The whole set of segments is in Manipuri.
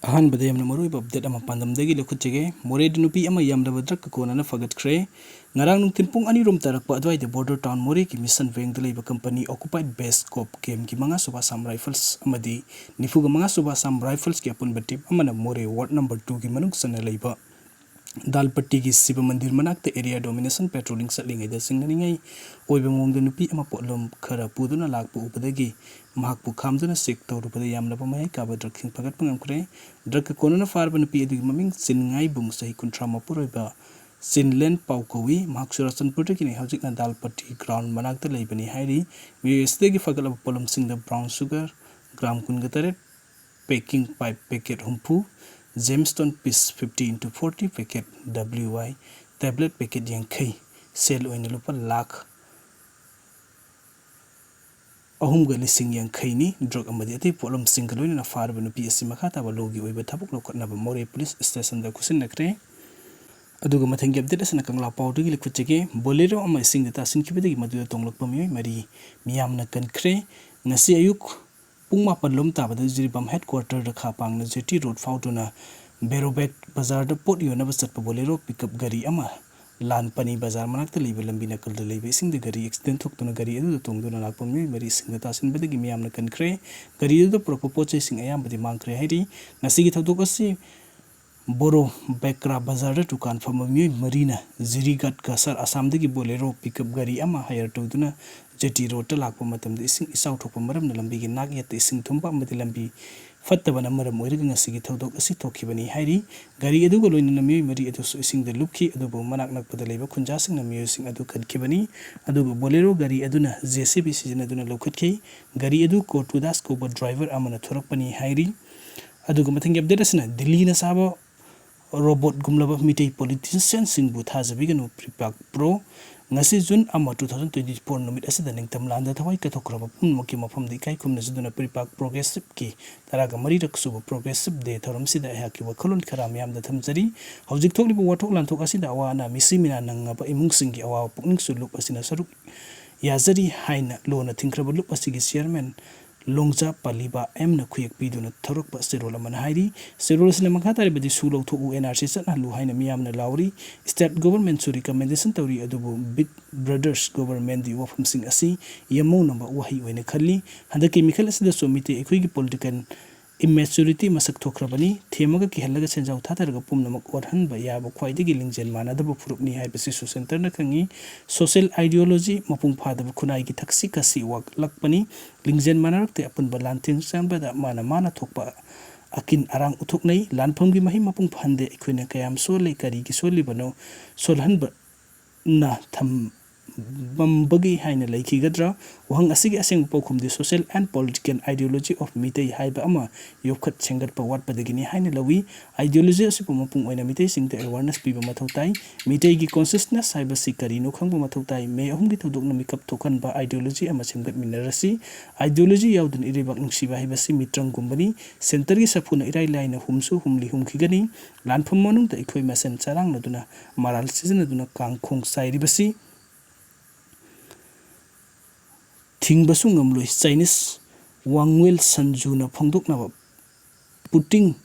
अहनबदे यमना मरुइब अपडेट अमा पांदमदगी लखुचेगे मोरेडी नुपी अमा यामदब drug कोनाना फगतख्रे ngarang nungtin pung ani rom tarakpa adwai de border town More ki mission veng de leiba company occupied base cop kem ki manga suba sam rifles amadi nifuga manga suba sam rifles ki apun batip amana More ward number 2 ki manung sana leiba dalpatti ki siba mandir manak te area domination patrolling satling ida singningai oibe mong de nupi ama potlom khara puduna lakpu upadagi mahakpu khamduna sek tawrupada yamna pamai ka ba drug thing pagat pangamkre drug konana farba nupi edig maming singai bung sahi kuntra mapuroiba sinlen paukawi mahaksurasan putakini hojik na dalpatti ground manak te leibani hairi wi gi fagal polom sing the brown sugar gram kun gatare packing pipe packet humpu Gemstone piece 50 into 40 packet WY tablet packet yang kai sell oina lupa lakh ahum ga lising yang kai ni drug amadi ati polom single oina na farba no PS makata ba logi oiba thabuk lokot na ba More police station da kusin nakre aduga mathangi update asana kangla pawdu gi likhuchege Bolero ama Esingda Tasinkhibdgi Maduda Tonglkpa Meeoi mari miyamna Kankhre ngasi ayuk pung mapan lom tabada jiribam headquarter da khapang na JT road fautuna berobet bazar da pot yona basat pa Bolero pickup gari ama lan pani bazar manak ta liba lambi nakal da liba Esingda gari accident thokuna gari adu tongduna lakpam Meeoi mari Esingda Tasinkhibdgi miyamna Kankhre gari adu propoche sing ayam badi mangkre hairi ngasi gi thokdok asi Boro Bekra Bazar da dukan fama Meeoi marina zirigat kasar Assam dagi Bolero pickup gari ama hire tawduna JT road ta lakpa matam da ising isaw thokpa maram na lambi gi nak yat ising thumpa amati lambi fattaba na maram oiraga ngasi gi thawdok asi thokhibani hairi gari adu ga loina na Meeoi mari adu su ising da lupki adu bo manak nakpa da leiba khunja sing na Meeoi sing adu kadkhibani adu Bolero gari aduna JCB season aduna lokhatki gari adu Kotudas ko driver amana thorakpani hairi adu ga mathangi update asina Delhi na sabo robot gumlaba mitei politician singbu thajabiganu pripak pro ngasi June ama 2024 numit asida ningtam landa thawai kathokraba punmoki mafam di kai kumna juduna pripak progressive ki taraga mari raksuba progressive de thoram sida haki wakhalon kharam yam da thamjari hojik thokliba wathok lanthok asida awana misimina nangaba imung singi awa pukning sulup asina saruk yazari haina lona thinkraba lup asigi chairman longja paliba emna khuyek piduna thorokpa serol man hairi serol sina makhatari badi sulo thu NRC satna lu haina miyamna lauri state government su recommendation tawri adubu big brothers government di wafam sing asi yamo number wahi wena khalli handaki mikhal asida somite ekhui gi political immaturity masak thokrabani themaga ki halaga senjaw thataraga pumnamak orhan ba yaba khwaidagi lingjen manadaba furupni haibasi so center na khangi social ideology mapung phadaba khunai gi thaksi kasi wak lakpani lingjen manarakte apun balantin sambada mana thokpa akin arang uthuknai lanpham gi mahi mapung phande ekhoina kayam sole kari gi soli bano solhan ba na tham bambagi haina laikhigadra wahang asigi aseng pokhum di social and political ideology of mitei haiba ama yokhat chengat pa wat padagini haina lawi ideology asipu mapung oina mitei singte awareness piba mathautai mitei gi consciousness haiba sikari no khangba mathautai me ahum gi thodok na mikap thokan ba ideology ama chengat minarasi ideology yaudun iribak nungsiba haiba si mitrang gumbani center gi sapuna irai laina humsu humli humkhigani lanpham manung ta ikhoi masen charang naduna maral season aduna kangkhong sairibasi thingbasu ngamloi Chinese wangwel sanjuna phongdokna putting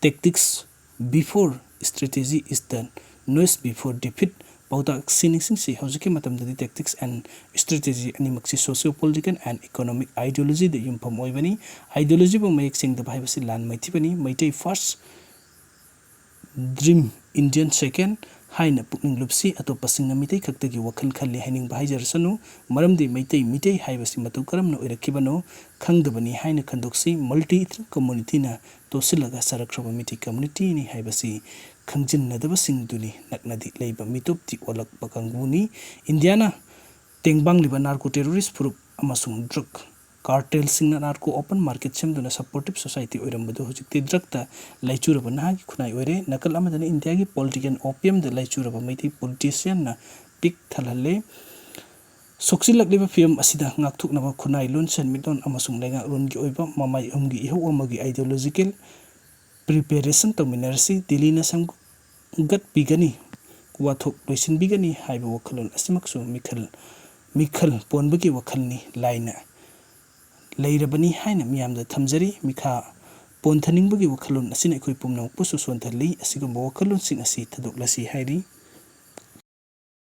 tactics before strategy is done noise before defeat pauta sining si hojike matam da tactics and strategy ani maksi socio political and economic ideology the yumpam oibani ideology bo mayek sing da bhaibasi lan maithibani maitei first dream Indian second haina pukning lupsi ato pasingna mitei khaktagi wakhal khalli haining bhaijar sanu maramdi mitei haibasi matu karamna oirakibano khangdabani haina khandoksi multi community na tosilaga sarakraba mitei community ni haibasi khangjinadaba singduni naknadi leiba mitopti olak bakanguni Indiana tengbang liba narco terrorist group amasung drug cartel singna narco open market semduna supportive society oirambadu hojikti drug ta laichuraba nahagi khunai oire nakal amadani India gi political opium da laichuraba maiti politician na pik thalalle soksilakliba film asida ngakthuknaba khunai lonsen midon amasung lenga ron gi oiba mamai umgi iho amagi ideological preparation to minersi dilina sam gat bigani wathok loisin bigani haiba wakhalon asimaksu mikhal ponbagi wakhalni laina leirabani haina miyamda thamjari mikha ꯄꯣꯟꯊꯅꯤꯡꯕꯒꯤ ꯋꯥꯈꯜꯂꯣꯟ ꯑꯁꯤꯅ ꯑꯩꯈꯣꯏ ꯄꯨꯝꯅꯃꯛꯄꯨ ꯁꯣꯟꯊꯍꯜꯂꯤ ꯑꯁꯤꯒꯨꯝꯕ ꯋꯥꯈꯜꯂꯣꯟꯁꯤꯡ ꯑꯁꯤ ꯊꯥꯗꯣꯛꯂꯁꯤ ꯍꯥꯏꯔꯤ